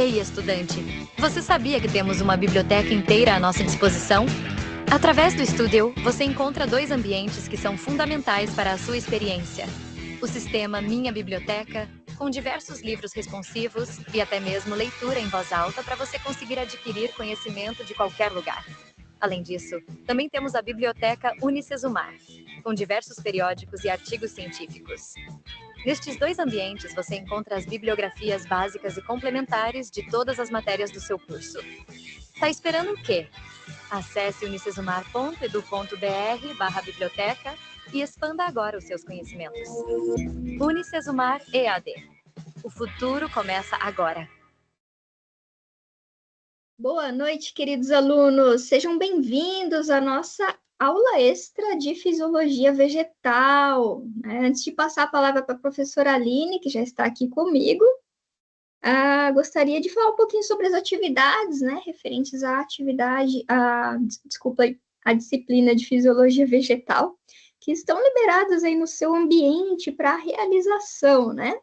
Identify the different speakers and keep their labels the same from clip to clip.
Speaker 1: Ei, estudante, você sabia que temos uma biblioteca inteira à nossa disposição? Através do Studio, você encontra 2 ambientes que são fundamentais para a sua experiência. O sistema Minha Biblioteca, com diversos livros responsivos e até mesmo leitura em voz alta para você conseguir adquirir conhecimento de qualquer lugar. Além disso, também temos a Biblioteca Unicesumar, com diversos periódicos e artigos científicos. Nestes 2 ambientes, você encontra as bibliografias básicas e complementares de todas as matérias do seu curso. Tá esperando o quê? Acesse unicesumar.edu.br/biblioteca e expanda agora os seus conhecimentos. Unicesumar EAD. O futuro começa agora.
Speaker 2: Boa noite, queridos alunos. Sejam bem-vindos à nossa aula extra de Fisiologia Vegetal. Antes de passar a palavra para a professora Aline, que já está aqui comigo, gostaria de falar um pouquinho sobre as atividades, referentes à à disciplina de Fisiologia Vegetal, que estão liberadas aí no seu ambiente para realização, né?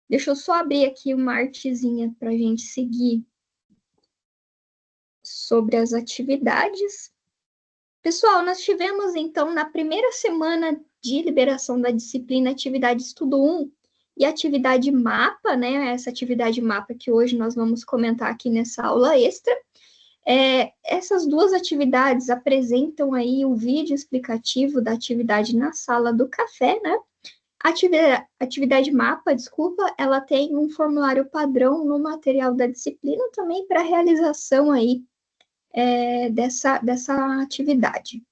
Speaker 2: Deixa eu só abrir aqui uma artezinha para a gente seguir sobre as atividades. Pessoal, nós tivemos, então, na primeira semana de liberação da disciplina Atividade Estudo 1 e Atividade Mapa, essa atividade mapa que hoje nós vamos comentar aqui nessa aula extra. Essas 2 atividades apresentam aí o vídeo explicativo da atividade na sala do café, né? Atividade mapa, ela tem um formulário padrão no material da disciplina também para realização aí dessa atividade.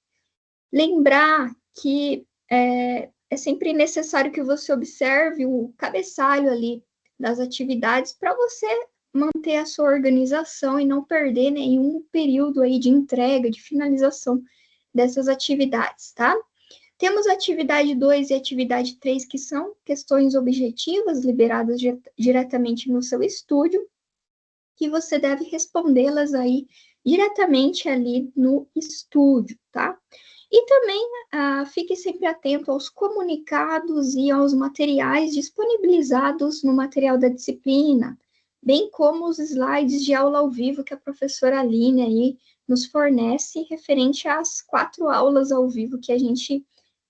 Speaker 2: Lembrar que é sempre necessário que você observe o cabeçalho ali das atividades para você manter a sua organização e não perder nenhum período aí de entrega, de finalização dessas atividades, tá? Temos a atividade 2 e a atividade 3, que são questões objetivas liberadas diretamente no seu estúdio, que você deve respondê-las aí diretamente ali no estúdio, tá? E também fique sempre atento aos comunicados e aos materiais disponibilizados no material da disciplina, bem como os slides de aula ao vivo que a professora Aline aí nos fornece referente às 4 aulas ao vivo que a gente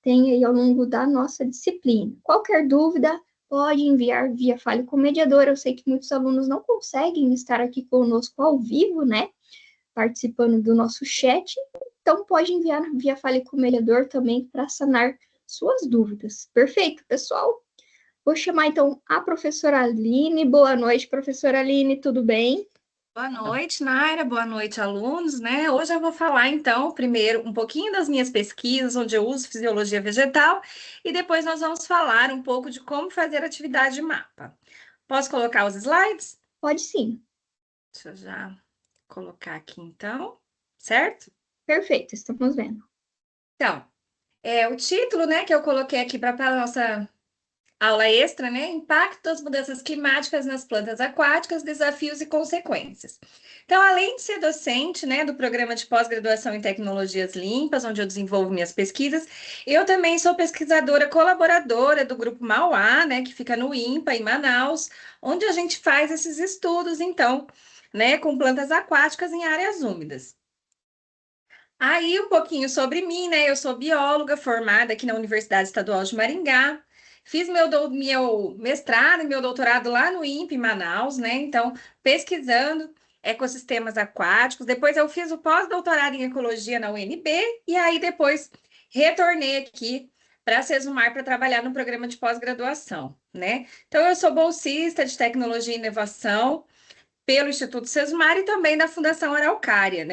Speaker 2: tem aí ao longo da nossa disciplina. Qualquer dúvida, pode enviar via Fale com o Mediador. Eu sei que muitos alunos não conseguem estar aqui conosco ao vivo, participando do nosso chat, então pode enviar via Fale com o Mediador também para sanar suas dúvidas. Perfeito, pessoal? Vou chamar então a professora Aline. Boa noite, professora Aline, tudo bem?
Speaker 3: Boa noite, Naira. Boa noite, alunos, Hoje eu vou falar, então, primeiro um pouquinho das minhas pesquisas, onde eu uso fisiologia vegetal, e depois nós vamos falar um pouco de como fazer atividade de mapa. Posso colocar os slides?
Speaker 2: Pode sim.
Speaker 3: Deixa eu já colocar aqui, então, certo?
Speaker 2: Perfeito, estamos vendo.
Speaker 3: Então, o título, que eu coloquei aqui para a nossa aula extra, Impacto das mudanças climáticas nas plantas aquáticas, desafios e consequências. Então, além de ser docente, do programa de pós-graduação em tecnologias limpas, onde eu desenvolvo minhas pesquisas, eu também sou pesquisadora colaboradora do Grupo Mauá, que fica no INPA, em Manaus, onde a gente faz esses estudos, então, com plantas aquáticas em áreas úmidas. Aí, um pouquinho sobre mim, eu sou bióloga formada aqui na Universidade Estadual de Maringá. Fiz meu mestrado e meu doutorado lá no INPE, em Manaus, Então, pesquisando ecossistemas aquáticos. Depois eu fiz o pós-doutorado em ecologia na UNB e aí depois retornei aqui para a Sesumar para trabalhar no programa de pós-graduação, Então, eu sou bolsista de tecnologia e inovação pelo Instituto Sesumar e também da Fundação Araucária,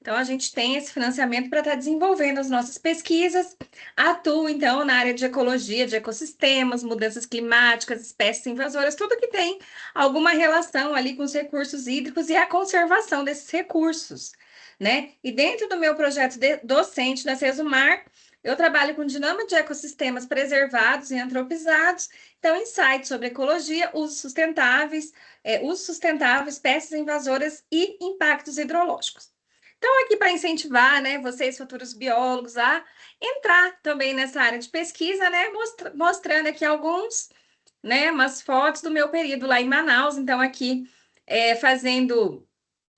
Speaker 3: Então, a gente tem esse financiamento para estar desenvolvendo as nossas pesquisas. Atuo, então, na área de ecologia, de ecossistemas, mudanças climáticas, espécies invasoras, tudo que tem alguma relação ali com os recursos hídricos e a conservação desses recursos, E dentro do meu projeto docente da Sesumar, eu trabalho com dinâmica de ecossistemas preservados e antropizados, então, insights sobre ecologia, uso sustentáveis, espécies invasoras e impactos hidrológicos. Então, aqui para incentivar, vocês, futuros biólogos, a entrar também nessa área de pesquisa, mostrando aqui umas fotos do meu período lá em Manaus. Então, aqui fazendo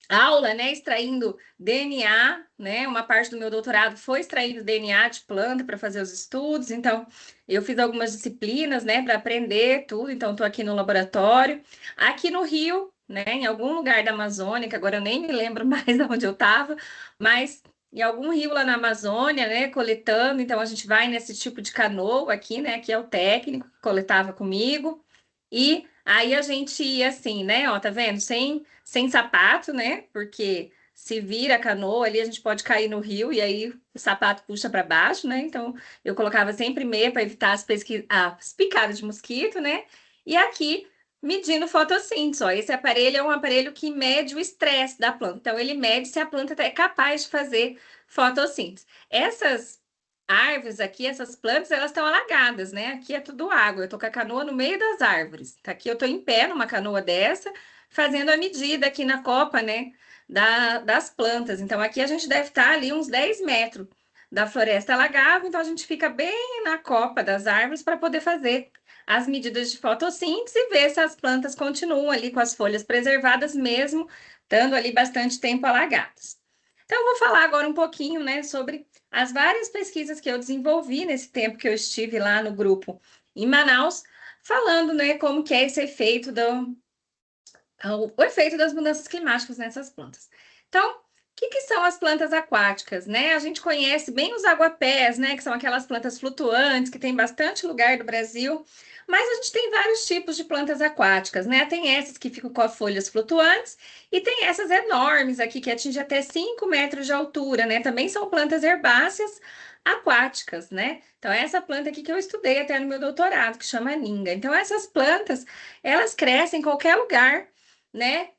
Speaker 3: aula, né, extraindo DNA, né, uma parte do meu doutorado foi extraindo DNA de planta para fazer os estudos, então eu fiz algumas disciplinas, né, para aprender tudo, então estou aqui no laboratório, aqui no Rio, né, em algum lugar da Amazônia, que agora eu nem me lembro mais de onde eu estava, mas em algum rio lá na Amazônia, né, coletando, então a gente vai nesse tipo de canoa aqui, né, que é o técnico que coletava comigo, e aí a gente ia assim, né, ó, tá vendo, sem sapato, né? Porque se vira a canoa ali, a gente pode cair no rio e aí o sapato puxa para baixo, né? Então eu colocava sempre meia para evitar as picadas de mosquito, né? E aqui medindo fotossíntese, ó. Esse aparelho é um aparelho que mede o estresse da planta. Então ele mede se a planta é capaz de fazer fotossíntese. Essas árvores aqui, essas plantas, elas estão alagadas, né? Aqui é tudo água. Eu tô com a canoa no meio das árvores. Tá aqui eu tô em pé numa canoa dessa, fazendo a medida aqui na copa, né, das plantas. Então, aqui a gente deve estar ali uns 10 metros da floresta alagável, então a gente fica bem na copa das árvores para poder fazer as medidas de fotossíntese e ver se as plantas continuam ali com as folhas preservadas mesmo, estando ali bastante tempo alagadas. Então, eu vou falar agora um pouquinho, né, sobre as várias pesquisas que eu desenvolvi nesse tempo que eu estive lá no grupo em Manaus, falando, né, como que é esse efeito o efeito das mudanças climáticas nessas plantas. Então, o que são as plantas aquáticas, né? A gente conhece bem os aguapés, né? Que são aquelas plantas flutuantes que tem bastante lugar do Brasil, mas a gente tem vários tipos de plantas aquáticas, né? Tem essas que ficam com as folhas flutuantes e tem essas enormes aqui que atingem até 5 metros de altura, né? Também são plantas herbáceas aquáticas, né? Então, essa planta aqui que eu estudei até no meu doutorado, que chama ninga. Então, essas plantas, elas crescem em qualquer lugar, né?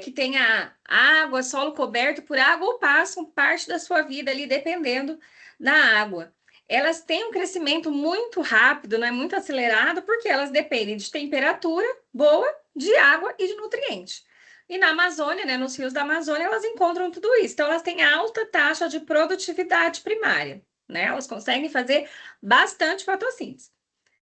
Speaker 3: Que tenha água, solo coberto por água, ou passam parte da sua vida ali dependendo da água. Elas têm um crescimento muito rápido, não é muito acelerado, porque elas dependem de temperatura boa, de água e de nutriente. E na Amazônia, né, nos rios da Amazônia, elas encontram tudo isso. Então, elas têm alta taxa de produtividade primária, né? Elas conseguem fazer bastante fotossíntese.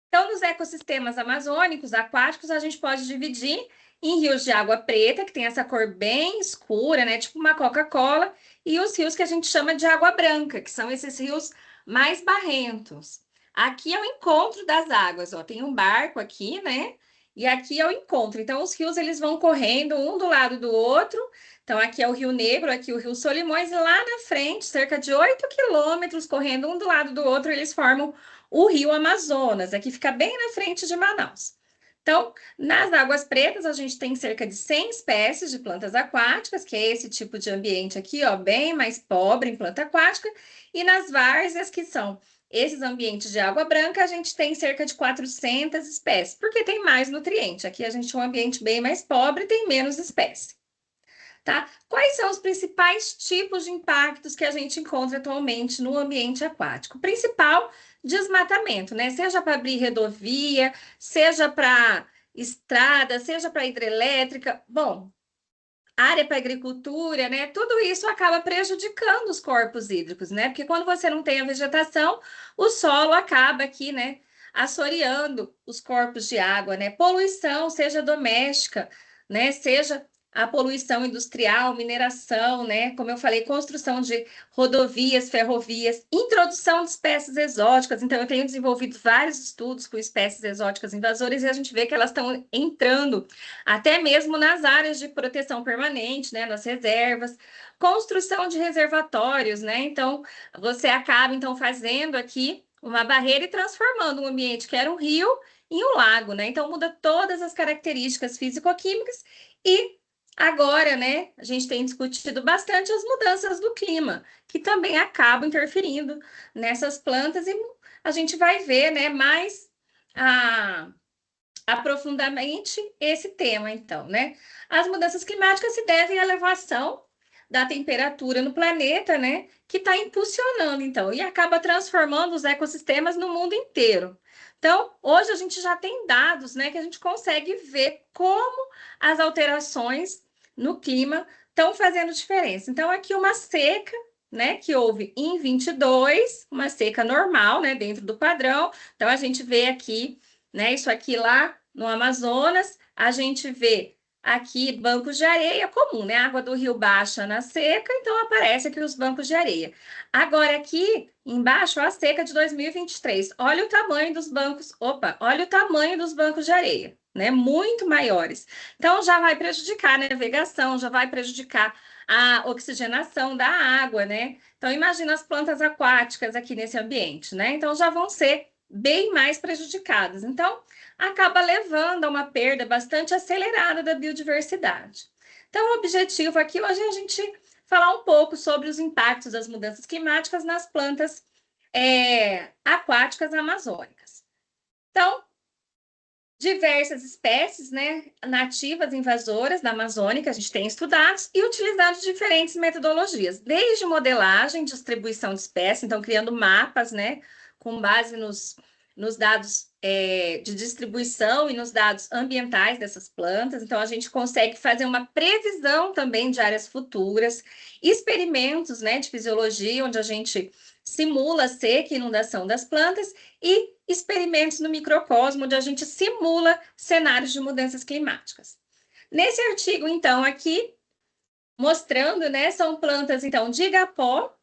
Speaker 3: Então, nos ecossistemas amazônicos, aquáticos, a gente pode dividir em rios de água preta, que tem essa cor bem escura, né, tipo uma Coca-Cola, e os rios que a gente chama de água branca, que são esses rios mais barrentos. Aqui é o encontro das águas, ó, tem um barco aqui, né, e aqui é o encontro. Então, os rios, eles vão correndo um do lado do outro. Então, aqui é o Rio Negro, aqui o Rio Solimões, e lá na frente, cerca de 8 quilômetros, correndo um do lado do outro, eles formam o Rio Amazonas, aqui fica bem na frente de Manaus. Então, nas águas pretas, a gente tem cerca de 100 espécies de plantas aquáticas, que é esse tipo de ambiente aqui, ó, bem mais pobre em planta aquática, e nas várzeas, que são esses ambientes de água branca, a gente tem cerca de 400 espécies, porque tem mais nutriente. Aqui a gente tem um ambiente bem mais pobre, tem menos espécies. Tá? Quais são os principais tipos de impactos que a gente encontra atualmente no ambiente aquático? O principal, desmatamento, né? Seja para abrir rodovia, seja para estrada, seja para hidrelétrica. Bom, área para agricultura, né? Tudo isso acaba prejudicando os corpos hídricos, né? Porque quando você não tem a vegetação, o solo acaba aqui, né? Assoreando os corpos de água, né? Poluição, seja doméstica, né? Seja a poluição industrial, mineração, né? Como eu falei, construção de rodovias, ferrovias, introdução de espécies exóticas. Então, eu tenho desenvolvido vários estudos com espécies exóticas invasoras e a gente vê que elas estão entrando até mesmo nas áreas de proteção permanente, né? Nas reservas, construção de reservatórios, né? Então, você acaba então fazendo aqui uma barreira e transformando um ambiente que era um rio em um lago, né? Então, muda todas as características físico-químicas e agora, né, a gente tem discutido bastante as mudanças do clima, que também acabam interferindo nessas plantas, e a gente vai ver, né, mais aprofundadamente esse tema, então, né? As mudanças climáticas se devem à elevação da temperatura no planeta, né, que está impulsionando, então, e acaba transformando os ecossistemas no mundo inteiro. Então, hoje a gente já tem dados, né, que a gente consegue ver como as alterações no clima estão fazendo diferença. Então, aqui uma seca, né, que houve em 22, uma seca normal, né, dentro do padrão. Então, a gente vê aqui, né, isso aqui lá no Amazonas, a gente vê aqui bancos de areia comum, né? A água do rio baixa na seca, então aparece aqui os bancos de areia. Agora aqui embaixo a seca de 2023. Olha o tamanho dos bancos, olha o tamanho dos bancos de areia, né? Muito maiores. Então já vai prejudicar a navegação, já vai prejudicar a oxigenação da água, né? Então imagina as plantas aquáticas aqui nesse ambiente, né? Então já vão ser bem mais prejudicadas. Então acaba levando a uma perda bastante acelerada da biodiversidade. Então, o objetivo aqui hoje é a gente falar um pouco sobre os impactos das mudanças climáticas nas plantas aquáticas amazônicas. Então, diversas espécies, né, nativas invasoras da Amazônia, que a gente tem estudado, e utilizando diferentes metodologias, desde modelagem, distribuição de espécies, então criando mapas, né, com base nos dados de distribuição e nos dados ambientais dessas plantas. Então, a gente consegue fazer uma previsão também de áreas futuras, experimentos, né, de fisiologia, onde a gente simula a seca e inundação das plantas, e experimentos no microcosmo, onde a gente simula cenários de mudanças climáticas. Nesse artigo, então, aqui, mostrando, né, são plantas, então, de igapó.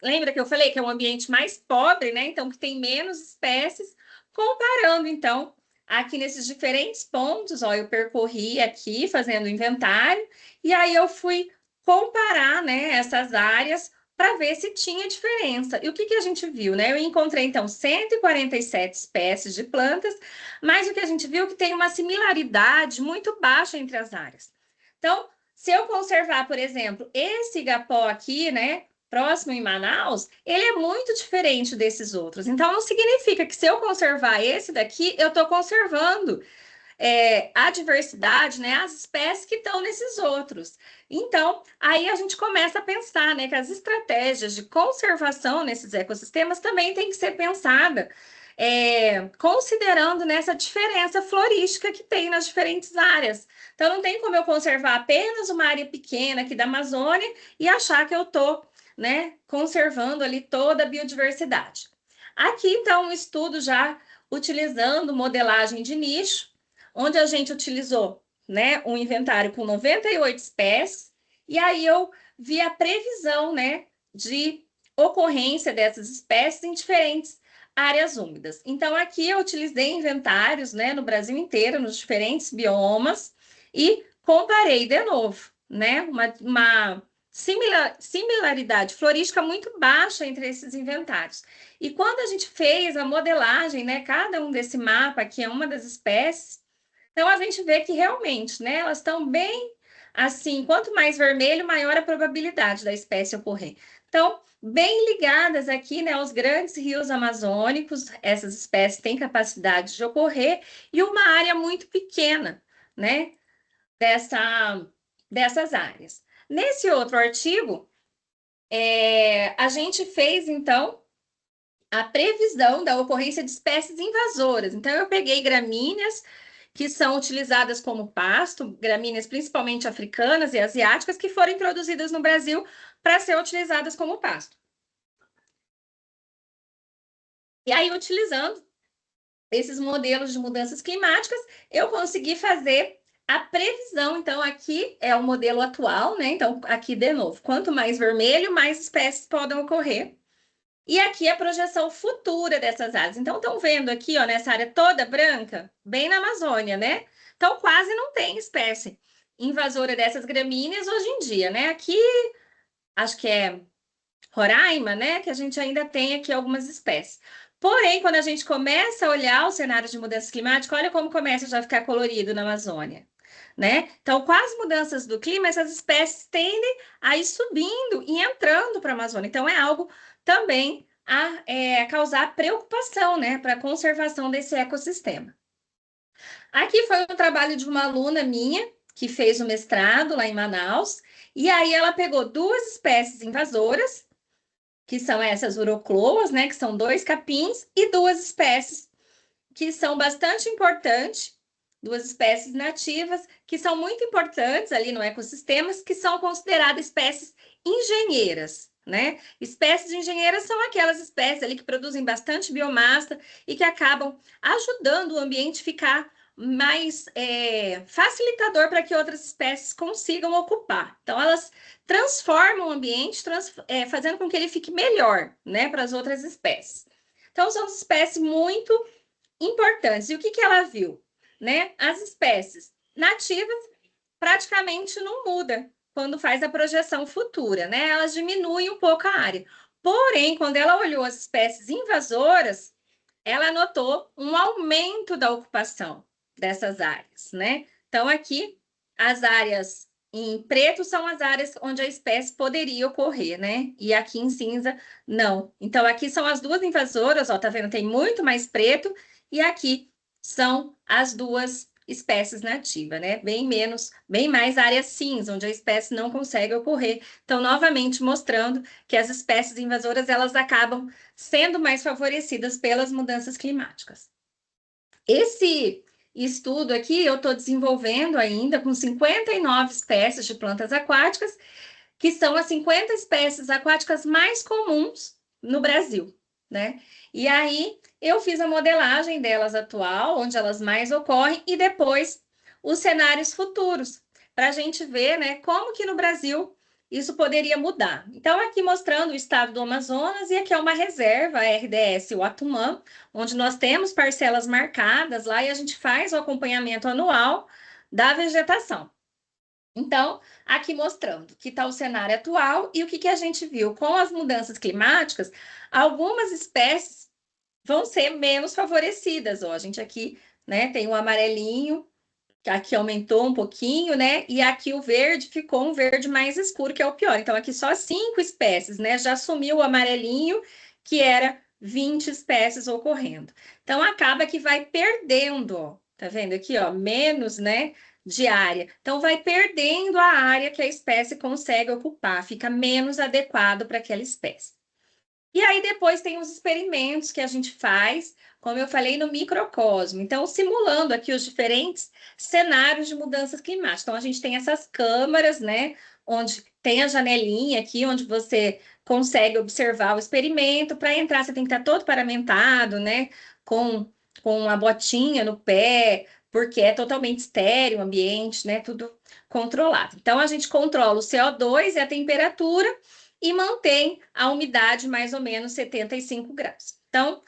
Speaker 3: Lembra que eu falei que é um ambiente mais pobre, né? Então, que tem menos espécies. Comparando, então, aqui nesses diferentes pontos, ó, eu percorri aqui fazendo o inventário, e aí eu fui comparar, né, essas áreas para ver se tinha diferença. E o que a gente viu, né? Eu encontrei, então, 147 espécies de plantas, mas o que a gente viu é que tem uma similaridade muito baixa entre as áreas. Então, se eu conservar, por exemplo, esse igapó aqui, né, próximo em Manaus, ele é muito diferente desses outros. Então, não significa que se eu conservar esse daqui, eu estou conservando a diversidade, né, as espécies que estão nesses outros. Então, aí a gente começa a pensar, né, que as estratégias de conservação nesses ecossistemas também tem que ser pensada considerando nessa diferença florística que tem nas diferentes áreas. Então, não tem como eu conservar apenas uma área pequena aqui da Amazônia e achar que eu estou, né, conservando ali toda a biodiversidade. Aqui, então, um estudo já utilizando modelagem de nicho, onde a gente utilizou, né, um inventário com 98 espécies, e aí eu vi a previsão, né, de ocorrência dessas espécies em diferentes áreas úmidas. Então, aqui eu utilizei inventários, né, no Brasil inteiro, nos diferentes biomas, e comparei de novo, né, uma similaridade florística muito baixa entre esses inventários. E quando a gente fez a modelagem, né, cada um desse mapa aqui é uma das espécies, então a gente vê que realmente, né, elas estão bem assim, quanto mais vermelho, maior a probabilidade da espécie ocorrer. Então, bem ligadas aqui, né, aos grandes rios amazônicos, essas espécies têm capacidade de ocorrer, e uma área muito pequena, né, dessas áreas. Nesse outro artigo, a gente fez, então, a previsão da ocorrência de espécies invasoras. Então, eu peguei gramíneas que são utilizadas como pasto, gramíneas principalmente africanas e asiáticas, que foram introduzidas no Brasil para ser utilizadas como pasto. E aí, utilizando esses modelos de mudanças climáticas, eu consegui fazer a previsão. Então, aqui é o modelo atual, né? Então, aqui de novo, quanto mais vermelho, mais espécies podem ocorrer. E aqui a projeção futura dessas áreas. Então, estão vendo aqui, ó, nessa área toda branca, bem na Amazônia, né? Então, quase não tem espécie invasora dessas gramíneas hoje em dia, né? Aqui, acho que é Roraima, né? Que a gente ainda tem aqui algumas espécies. Porém, quando a gente começa a olhar os cenários de mudança climática, olha como começa já a ficar colorido na Amazônia, né? Então, com as mudanças do clima, essas espécies tendem a ir subindo e entrando para a Amazônia. Então, é algo também a causar preocupação, né, para a conservação desse ecossistema. Aqui foi um trabalho de uma aluna minha, que fez o mestrado lá em Manaus, e aí ela pegou 2 espécies invasoras, que são essas urocloas, né, que são 2 capins, e 2 espécies que são bastante importantes, 2 espécies nativas, que são muito importantes ali no ecossistema, que são consideradas espécies engenheiras, né? Espécies engenheiras são aquelas espécies ali que produzem bastante biomassa e que acabam ajudando o ambiente a ficar mais facilitador para que outras espécies consigam ocupar. Então, elas transformam o ambiente, fazendo com que ele fique melhor, né, para as outras espécies. Então, são espécies muito importantes. E o que que ela viu? Né? As espécies nativas praticamente não muda quando faz a projeção futura, né? Elas diminuem um pouco a área. Porém, quando ela olhou as espécies invasoras, ela notou um aumento da ocupação dessas áreas, né? Então, aqui, as áreas em preto são as áreas onde a espécie poderia ocorrer, né? E aqui em cinza, não. Então, aqui são as duas invasoras, ó, tá vendo? Tem muito mais preto, e aqui são as duas espécies nativas, né? Bem mais área cinza, onde a espécie não consegue ocorrer. Então, novamente mostrando que as espécies invasoras, elas acabam sendo mais favorecidas pelas mudanças climáticas. Esse estudo aqui eu estou desenvolvendo ainda com 59 espécies de plantas aquáticas, que são as 50 espécies aquáticas mais comuns no Brasil, né? E aí eu fiz a modelagem delas atual, onde elas mais ocorrem, e depois os cenários futuros, para a gente ver, né, como que no Brasil isso poderia mudar. Então, aqui mostrando o estado do Amazonas, e aqui é uma reserva, a RDS Uatumã, onde nós temos parcelas marcadas lá e a gente faz o acompanhamento anual da vegetação. Então, aqui mostrando que está o cenário atual e o que a gente viu. Com as mudanças climáticas, algumas espécies vão ser menos favorecidas. Ó, a gente aqui, né, tem um amarelinho, que aqui aumentou um pouquinho, né? E aqui o verde ficou um verde mais escuro, que é o pior. Então, aqui só 5 espécies, né? Já sumiu o amarelinho, que era 20 espécies ocorrendo. Então, acaba que vai perdendo, ó. Tá vendo aqui, ó? Menos, né? De área. Então, vai perdendo a área que a espécie consegue ocupar, fica menos adequado para aquela espécie. E aí depois tem os experimentos que a gente faz, como eu falei, no microcosmo. Então, simulando aqui os diferentes cenários de mudanças climáticas. Então, a gente tem essas câmaras, né? Onde tem a janelinha aqui, onde você consegue observar o experimento. Para entrar, você tem que estar todo paramentado, né? Com a botinha no pé, porque é totalmente estéreo o ambiente, né? Tudo controlado. Então, a gente controla o CO2 e a temperatura e mantém a umidade mais ou menos 75 graus. Então,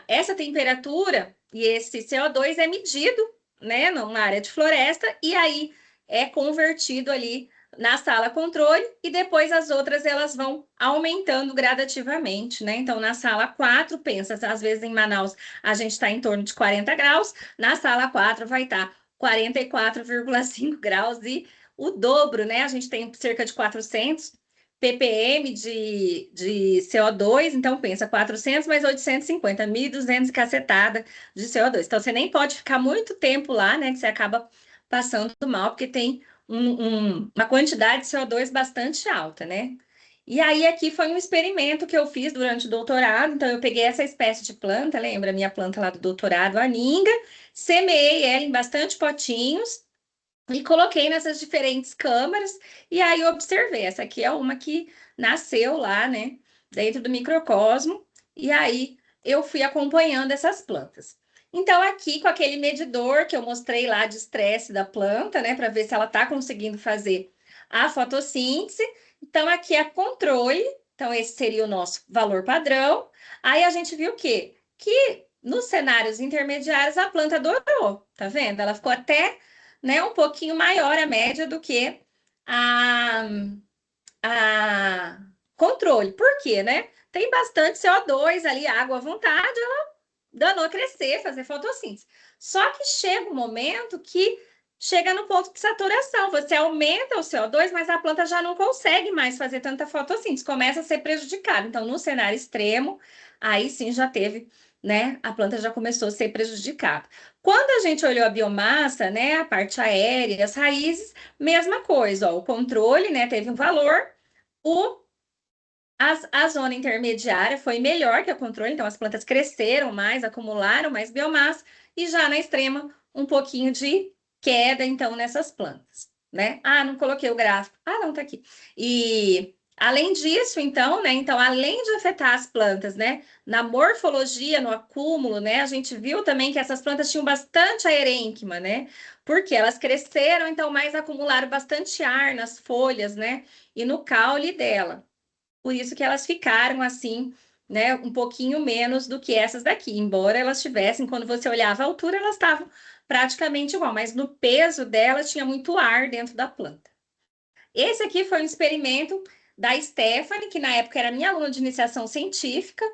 Speaker 3: essa temperatura e esse CO2 é medido, né, numa área de floresta, e aí é convertido ali na sala controle, e depois as outras elas vão aumentando gradativamente, né? Então, na sala 4, pensa, às vezes em Manaus a gente está em torno de 40 graus, na sala 4 vai estar 44,5 graus e o dobro, né? A gente tem cerca de 400 ppm de CO2, então pensa, 400 mais 850, 1.200 e cacetada de CO2. Então, você nem pode ficar muito tempo lá, né, que você acaba passando mal, porque tem uma quantidade de CO2 bastante alta, né? E aí, aqui foi um experimento que eu fiz durante o doutorado, então eu peguei essa espécie de planta, lembra a minha planta lá do doutorado, a Ninga, semeei ela em bastante potinhos, e coloquei nessas diferentes câmaras, e aí eu observei. Essa aqui é uma que nasceu lá, né, dentro do microcosmo, e aí eu fui acompanhando essas plantas. Então, aqui com aquele medidor que eu mostrei lá de estresse da planta, né, para ver se ela está conseguindo fazer a fotossíntese. Então, aqui é controle, então esse seria o nosso valor padrão. Aí a gente viu o quê? Que nos cenários intermediários a planta adorou, tá vendo? Ela ficou até, né, um pouquinho maior a média do que a, a controle. Por quê, né? Tem bastante CO2 ali, água à vontade, ela danou crescer, fazer fotossíntese. Só que chega um momento que chega no ponto de saturação. Você aumenta o CO2, mas a planta já não consegue mais fazer tanta fotossíntese, começa a ser prejudicada. Então, no cenário extremo, aí sim já teve, né? A planta já começou a ser prejudicada. Quando a gente olhou a biomassa, né? A parte aérea, as raízes, mesma coisa, ó, o controle, né? Teve um valor, a zona intermediária foi melhor que a controle, então as plantas cresceram mais, acumularam mais biomassa, e já na extrema, um pouquinho de queda, então, nessas plantas, né? Ah, não coloquei o gráfico. Ah, não, tá aqui. E Além disso, então, né? Então, além de afetar as plantas, né? Na morfologia, no acúmulo, né? A gente viu também que essas plantas tinham bastante aerênquima, né? Porque elas cresceram, então, mais acumularam bastante ar nas folhas, né? E no caule dela. Por isso que elas ficaram assim, né? Um pouquinho menos do que essas daqui. Embora elas tivessem, quando você olhava a altura, elas estavam praticamente igual, mas no peso delas tinha muito ar dentro da planta. Esse aqui foi um experimento da Stephanie, que na época era minha aluna de iniciação científica,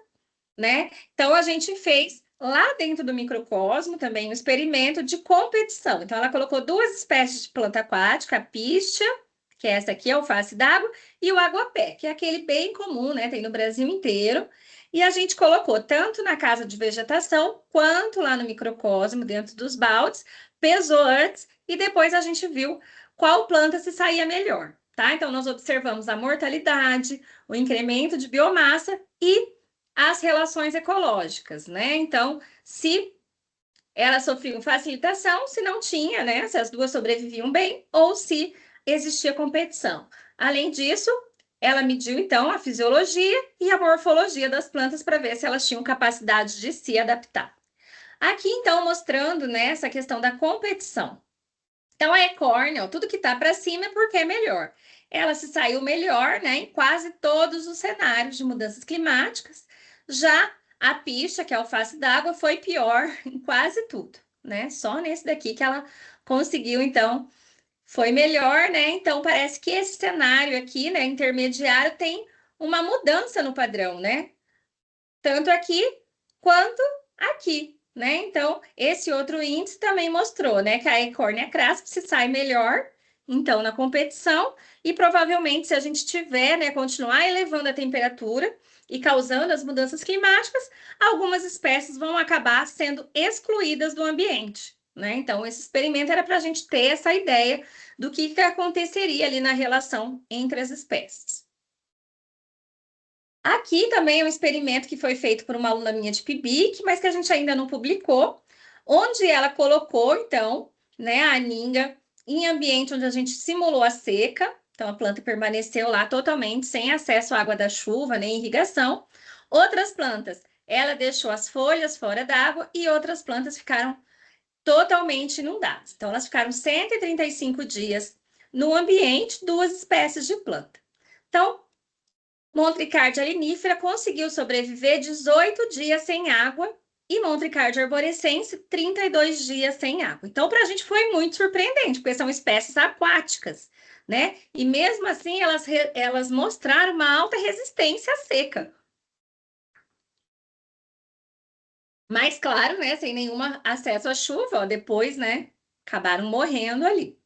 Speaker 3: né? Então a gente fez lá dentro do microcosmo também um experimento de competição. Então ela colocou duas espécies de planta aquática, a pístia, que é essa aqui, a alface d'água, e o aguapé, que é aquele bem comum, né? Tem no Brasil inteiro. E a gente colocou tanto na casa de vegetação quanto lá no microcosmo, dentro dos baldes, pesou antes e depois a gente viu qual planta se saía melhor, tá? Então nós observamos a mortalidade, o incremento de biomassa e as relações ecológicas, né? Então, se elas sofriam facilitação, se não tinha, né? Se as duas sobreviviam bem ou se existia competição. Além disso, ela mediu então a fisiologia e a morfologia das plantas para ver se elas tinham capacidade de se adaptar. Aqui então mostrando, né, essa questão da competição. Então a ecórnea, ó, tudo que está para cima é porque é melhor. Ela se saiu melhor, né, em quase todos os cenários de mudanças climáticas. Já a picha, que é a alface d'água, foi pior em quase tudo, né? Só nesse daqui que ela conseguiu, então, foi melhor, né? Então parece que esse cenário aqui, né, intermediário, tem uma mudança no padrão, né? Tanto aqui quanto aqui, né? Então, esse outro índice também mostrou, né, que a Ecórnea crasp se sai melhor, então, na competição, e provavelmente, se a gente tiver, né, continuar elevando a temperatura e causando as mudanças climáticas, algumas espécies vão acabar sendo excluídas do ambiente, né? Então, esse experimento era para a gente ter essa ideia do que aconteceria ali na relação entre as espécies. Aqui também é um experimento que foi feito por uma aluna minha de PIBIC, mas que a gente ainda não publicou, onde ela colocou, então, né, a aninga em ambiente onde a gente simulou a seca, então a planta permaneceu lá totalmente sem acesso à água da chuva, nem irrigação. Outras plantas, ela deixou as folhas fora d'água e outras plantas ficaram totalmente inundadas. Então, elas ficaram 135 dias no ambiente, duas espécies de planta. Então, Montricardia alinífera conseguiu sobreviver 18 dias sem água e Montricardia arborescens 32 dias sem água. Então, para a gente foi muito surpreendente, porque são espécies aquáticas, né? E mesmo assim, elas mostraram uma alta resistência à seca. Mas, claro, né? Sem nenhum acesso à chuva, ó, depois, né? Acabaram morrendo ali.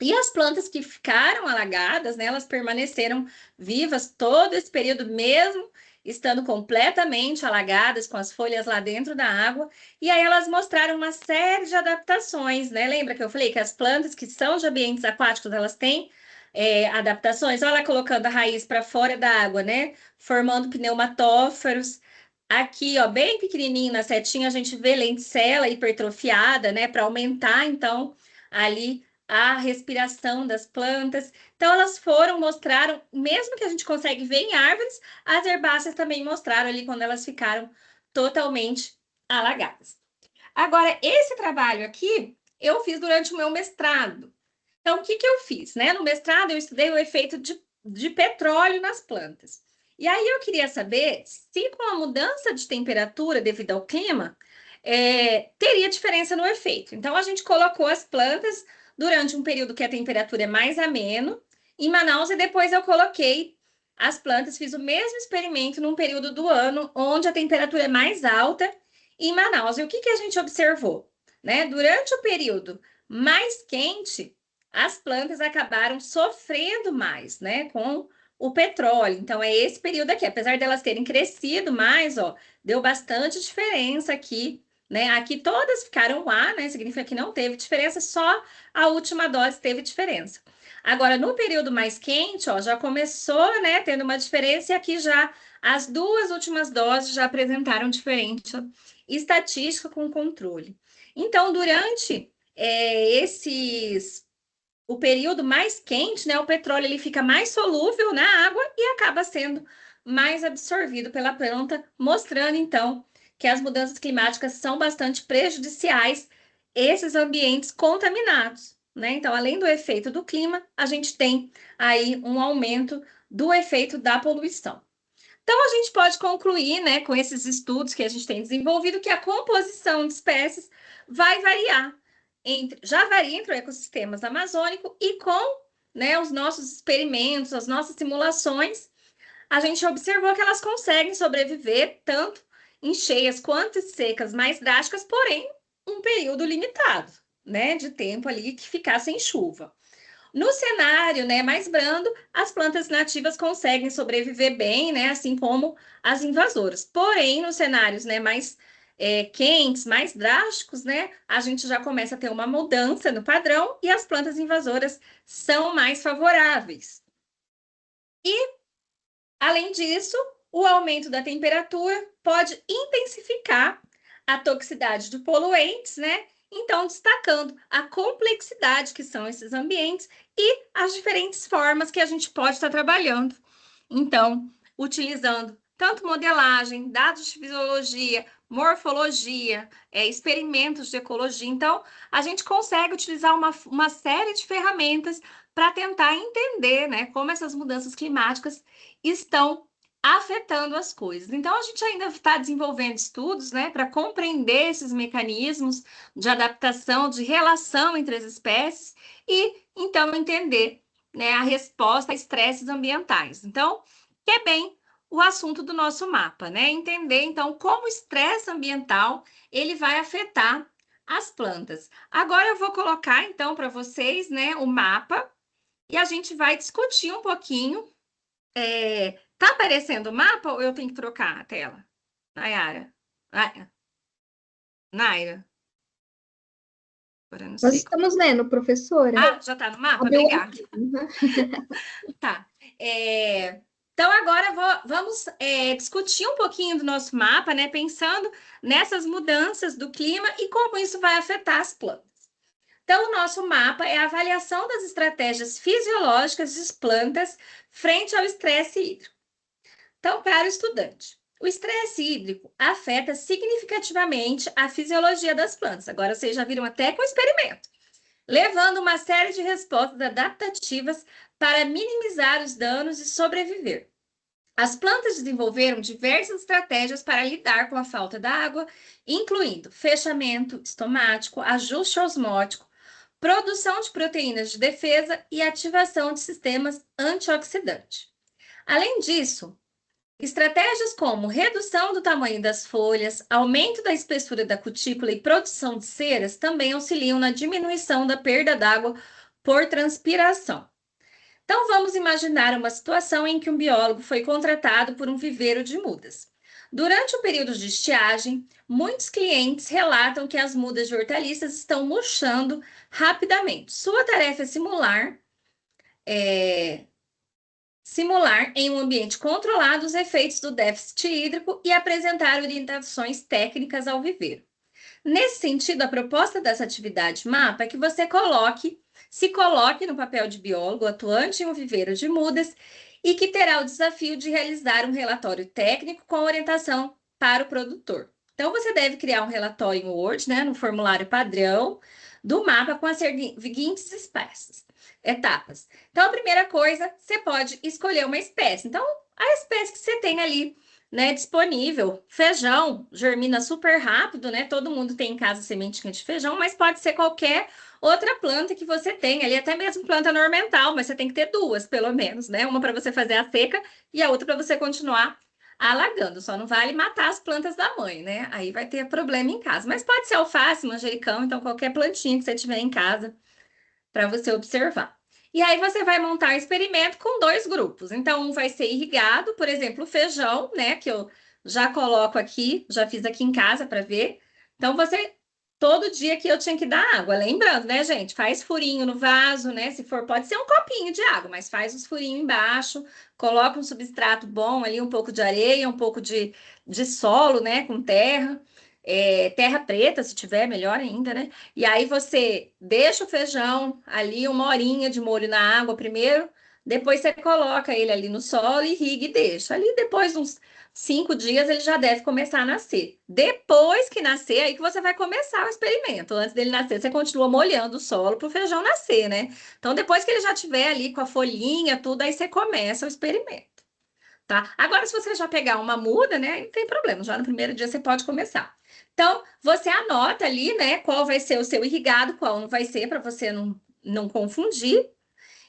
Speaker 3: E as plantas que ficaram alagadas, né, elas permaneceram vivas todo esse período, mesmo estando completamente alagadas, com as folhas lá dentro da água. E aí elas mostraram uma série de adaptações, né? Lembra que eu falei que as plantas que são de ambientes aquáticos, elas têm adaptações? Olha ela colocando a raiz para fora da água, né? Formando pneumatóforos. Aqui, ó, bem pequenininho na setinha, a gente vê lenticela hipertrofiada, né? Para aumentar, então, ali a respiração das plantas. Então, elas mostraram, mesmo que a gente consegue ver em árvores, as herbáceas também mostraram ali quando elas ficaram totalmente alagadas. Agora, esse trabalho aqui, eu fiz durante o meu mestrado. Então, o que eu fiz, né? No mestrado, eu estudei o efeito de petróleo nas plantas. E aí eu queria saber se com a mudança de temperatura devido ao clima, teria diferença no efeito. Então, a gente colocou as plantas durante um período que a temperatura é mais ameno em Manaus e depois eu coloquei as plantas, fiz o mesmo experimento num período do ano onde a temperatura é mais alta em Manaus. E o que a gente observou? Né? Durante o período mais quente, as plantas acabaram sofrendo mais, né, com o petróleo. Então, é esse período aqui. Apesar delas terem crescido mais, ó, deu bastante diferença aqui, né? Aqui todas ficaram A, né? Significa que não teve diferença, só a última dose teve diferença. Agora, no período mais quente, ó, já começou, né, tendo uma diferença, e aqui já as duas últimas doses já apresentaram diferença estatística com controle. Então, durante esses o período mais quente, né, o petróleo ele fica mais solúvel na água e acaba sendo mais absorvido pela planta, mostrando então que as mudanças climáticas são bastante prejudiciais a esses ambientes contaminados, né? Então, além do efeito do clima, a gente tem aí um aumento do efeito da poluição. Então, a gente pode concluir, né, com esses estudos que a gente tem desenvolvido, que a composição de espécies vai variar já varia entre ecossistemas amazônicos e com, né, os nossos experimentos, as nossas simulações, a gente observou que elas conseguem sobreviver tanto em cheias quanto em secas mais drásticas, porém, um período limitado, né, de tempo ali que ficar sem chuva. No cenário, né, mais brando, as plantas nativas conseguem sobreviver bem, né, assim como as invasoras. Porém, nos cenários, né, mais quentes, mais drásticos, né, a gente já começa a ter uma mudança no padrão e as plantas invasoras são mais favoráveis. E, além disso, o aumento da temperatura pode intensificar a toxicidade de poluentes, né? Então, destacando a complexidade que são esses ambientes e as diferentes formas que a gente pode estar trabalhando. Então, utilizando tanto modelagem, dados de fisiologia, morfologia, experimentos de ecologia. Então, a gente consegue utilizar uma série de ferramentas para tentar entender, né, como essas mudanças climáticas estão afetando as coisas. Então, a gente ainda está desenvolvendo estudos, né, para compreender esses mecanismos de adaptação, de relação entre as espécies e, então, entender, né, a resposta a estresses ambientais. Então, que é bem o assunto do nosso mapa, né? Entender, então, como o estresse ambiental ele vai afetar as plantas. Agora eu vou colocar, então, para vocês, né, o mapa e a gente vai discutir um pouquinho. Tá aparecendo o mapa ou eu tenho que trocar a tela? Nayara? Naira? Agora eu não
Speaker 2: Nós
Speaker 3: sei.
Speaker 2: estamos lendo, professora.
Speaker 3: Ah, já está no mapa?
Speaker 2: Abriu
Speaker 3: Obrigada.
Speaker 2: aqui.
Speaker 3: Tá. Então, agora vamos discutir um pouquinho do nosso mapa, né? Pensando nessas mudanças do clima e como isso vai afetar as plantas. Então, o nosso mapa é a avaliação das estratégias fisiológicas das plantas frente ao estresse hídrico. Então, para o estudante, o estresse hídrico afeta significativamente a fisiologia das plantas. Agora, vocês já viram até com o experimento, levando uma série de respostas adaptativas para minimizar os danos e sobreviver. As plantas desenvolveram diversas estratégias para lidar com a falta d'água, incluindo fechamento estomático, ajuste osmótico, produção de proteínas de defesa e ativação de sistemas antioxidantes. Além disso, estratégias como redução do tamanho das folhas, aumento da espessura da cutícula e produção de ceras também auxiliam na diminuição da perda d'água por transpiração. Então, vamos imaginar uma situação em que um biólogo foi contratado por um viveiro de mudas. Durante o período de estiagem, muitos clientes relatam que as mudas de hortaliças estão murchando rapidamente. Sua tarefa é simular em um ambiente controlado os efeitos do déficit hídrico e apresentar orientações técnicas ao viveiro. Nesse sentido, a proposta dessa atividade mapa é que você se coloque no papel de biólogo atuante em um viveiro de mudas e que terá o desafio de realizar um relatório técnico com orientação para o produtor. Então, você deve criar um relatório em Word, né, no formulário padrão do mapa com as seguintes etapas. Então, a primeira coisa, você pode escolher uma espécie. Então, a espécie que você tem ali, né, disponível. Feijão germina super rápido, né? Todo mundo tem em casa sementinha de feijão, mas pode ser qualquer outra planta que você tem ali, até mesmo planta ornamental, mas você tem que ter duas, pelo menos, né? Uma para você fazer a seca e a outra para você continuar alagando. Só não vale matar as plantas da mãe, né? Aí vai ter problema em casa. Mas pode ser alface, manjericão, então qualquer plantinha que você tiver em casa para você observar. E aí você vai montar um experimento com dois grupos. Então, um vai ser irrigado, por exemplo, o feijão, né? Que eu já coloco aqui, já fiz aqui em casa para ver. Então, todo dia que eu tinha que dar água. Lembrando, né, gente? Faz furinho no vaso, né? Se for, pode ser um copinho de água, mas faz os furinhos embaixo, coloca um substrato bom ali, um pouco de areia, um pouco de solo, né? Com terra. terra preta, se tiver, melhor ainda, né? E aí você deixa o feijão ali 1 horinha de molho na água primeiro, depois você coloca ele ali no solo, irriga e deixa. Ali depois de uns 5 dias ele já deve começar a nascer. Depois que nascer, aí que você vai começar o experimento. Antes dele nascer, você continua molhando o solo para o feijão nascer, né? Então depois que ele já tiver ali com a folhinha, tudo, aí você começa o experimento. Tá? Agora, se você já pegar uma muda, né, não tem problema, já no primeiro dia você pode começar. Então, você anota ali, né, qual vai ser o seu irrigado, qual não vai ser, para você não confundir.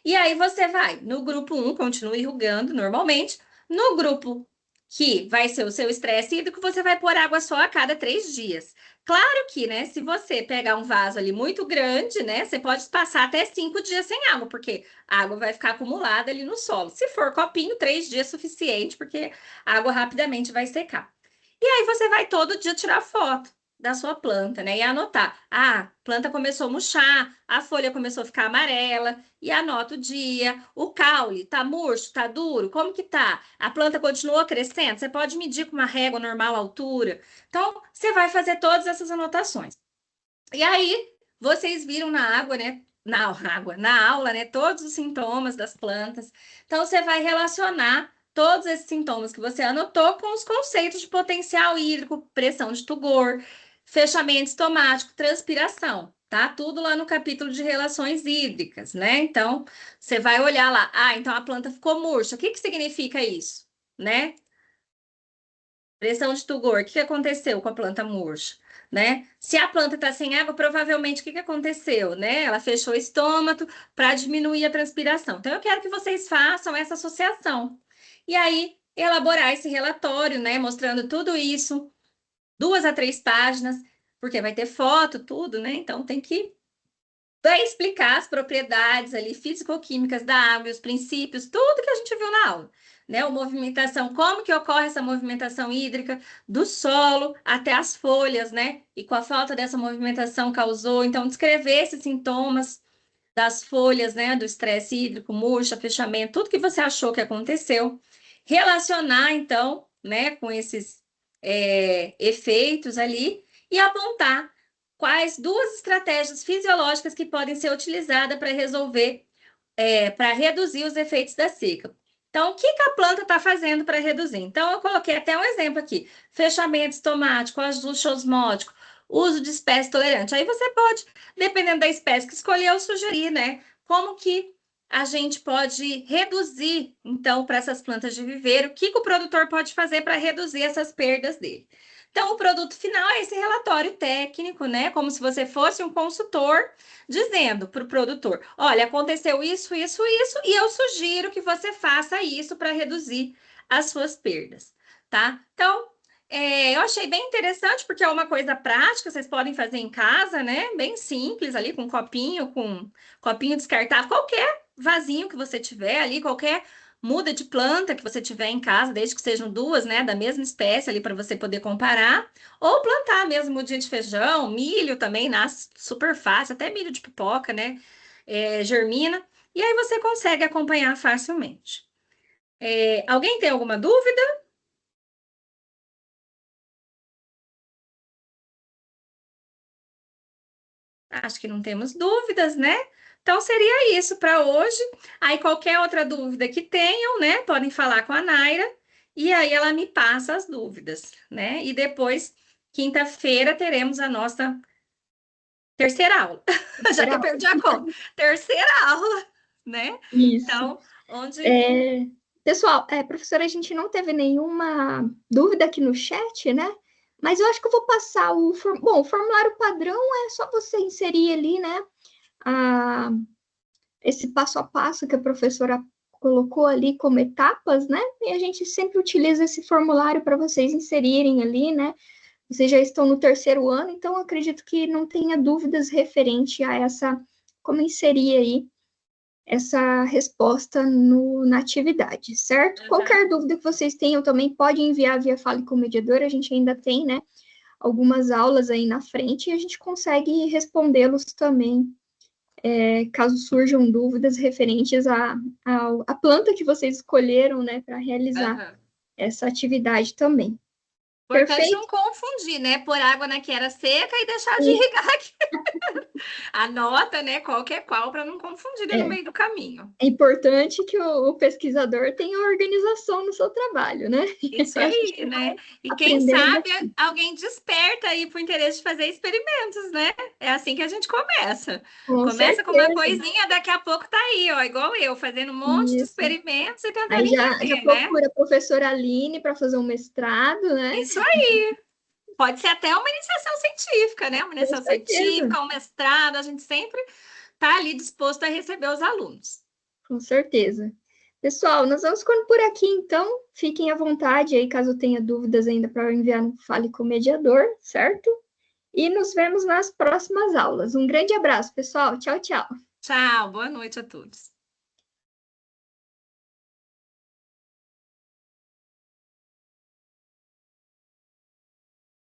Speaker 3: E aí você vai no grupo 1, continua irrigando normalmente. No grupo que vai ser o seu estresse hídrico, você vai pôr água só a cada 3 dias. Claro que, né, se você pegar um vaso ali muito grande, né, você pode passar até 5 dias sem água, porque a água vai ficar acumulada ali no solo. Se for copinho, 3 dias é suficiente, porque a água rapidamente vai secar. E aí você vai todo dia tirar foto da sua planta, né? E anotar. Ah, a planta começou a murchar, a folha começou a ficar amarela, e anota o dia. O caule tá murcho, tá duro, como que tá? A planta continuou crescendo? Você pode medir com uma régua normal a altura. Então, você vai fazer todas essas anotações. E aí, vocês viram na água, né? Na aula, né? Todos os sintomas das plantas. Então, você vai relacionar todos esses sintomas que você anotou com os conceitos de potencial hídrico, pressão de tugor, fechamento estomático, transpiração, tá? Tudo lá no capítulo de relações hídricas, né? Então, você vai olhar lá, então a planta ficou murcha. O que que significa isso, né? Pressão de tugor, o que aconteceu com a planta murcha, né? Se a planta está sem água, provavelmente o que aconteceu, né? Ela fechou o estômago para diminuir a transpiração. Então, eu quero que vocês façam essa associação. E aí, elaborar esse relatório, né? Mostrando tudo isso, 2 a 3 páginas, porque vai ter foto, tudo, né? Então, tem que vai explicar as propriedades ali físico-químicas da água, os princípios, tudo que a gente viu na aula, né? A movimentação, como que ocorre essa movimentação hídrica do solo até as folhas, né? E com a falta dessa movimentação causou, então, descrever esses sintomas das folhas, né? Do estresse hídrico, murcha, fechamento, tudo que você achou que aconteceu. Relacionar, então, né, com esses efeitos ali e apontar quais 2 estratégias fisiológicas que podem ser utilizadas para resolver, para reduzir os efeitos da seca. Então, o que a planta está fazendo para reduzir? Então, eu coloquei até um exemplo aqui: fechamento estomático, ajuste osmótico, uso de espécie tolerante. Aí você pode, dependendo da espécie que escolheu, sugerir, né? Como que a gente pode reduzir, então, para essas plantas de viveiro, o que o produtor pode fazer para reduzir essas perdas dele. Então, o produto final é esse relatório técnico, né? Como se você fosse um consultor dizendo para o produtor: olha, aconteceu isso, isso, isso, e eu sugiro que você faça isso para reduzir as suas perdas, tá? Então, eu achei bem interessante, porque é uma coisa prática, vocês podem fazer em casa, né? Bem simples ali, com copinho descartável, qualquer vasinho que você tiver ali, qualquer muda de planta que você tiver em casa, desde que sejam 2, né, da mesma espécie ali para você poder comparar, ou plantar mesmo mudinha de feijão, milho também nasce super fácil, até milho de pipoca, né, germina, e aí você consegue acompanhar facilmente. Alguém tem alguma dúvida? Acho que não temos dúvidas, né? Então seria isso para hoje. Aí qualquer outra dúvida que tenham, né, podem falar com a Naira e aí ela me passa as dúvidas, né? E depois, quinta-feira, teremos a nossa terceira aula. Já até perdi a conta. Terceira aula, né?
Speaker 2: Isso.
Speaker 3: Então, onde
Speaker 2: Pessoal, professora, a gente não teve nenhuma dúvida aqui no chat, né? Mas eu acho que eu vou passar o formulário padrão é só você inserir ali, né? Esse passo a passo que a professora colocou ali como etapas, né? E a gente sempre utiliza esse formulário para vocês inserirem ali, né? Vocês já estão no 3º ano, então acredito que não tenha dúvidas referente a como inserir aí essa resposta na atividade, certo?
Speaker 3: Uhum.
Speaker 2: Qualquer dúvida que vocês tenham também pode enviar via Fale com o Mediador, a gente ainda tem, né, algumas aulas aí na frente e a gente consegue respondê-los também, caso surjam dúvidas referentes à planta que vocês escolheram, né, para realizar essa atividade também.
Speaker 3: Importante
Speaker 2: Perfeito?
Speaker 3: não confundir, né? Pôr água na que era seca e deixar de irrigar aqui. Anota, né? Qual que é qual para não confundir no meio do caminho.
Speaker 2: É importante que o pesquisador tenha organização no seu trabalho, né?
Speaker 3: Isso aí, né? E quem sabe alguém desperta aí pro interesse de fazer experimentos, né? É assim que a gente começa. Começa com uma coisinha, daqui a pouco tá aí, ó, igual eu, fazendo um monte de experimentos e tentando
Speaker 2: aí já
Speaker 3: entender,
Speaker 2: procura a professora Aline para fazer um mestrado, né?
Speaker 3: Isso aí. Pode ser até uma iniciação científica, né? Uma iniciação científica, um mestrado, a gente sempre está ali disposto a receber os alunos.
Speaker 2: Com certeza. Pessoal, nós vamos ficando por aqui, então. Fiquem à vontade aí, caso tenha dúvidas ainda para enviar no Fale com o Mediador, certo? E nos vemos nas próximas aulas. Um grande abraço, pessoal. Tchau, tchau.
Speaker 3: Tchau, boa noite a todos.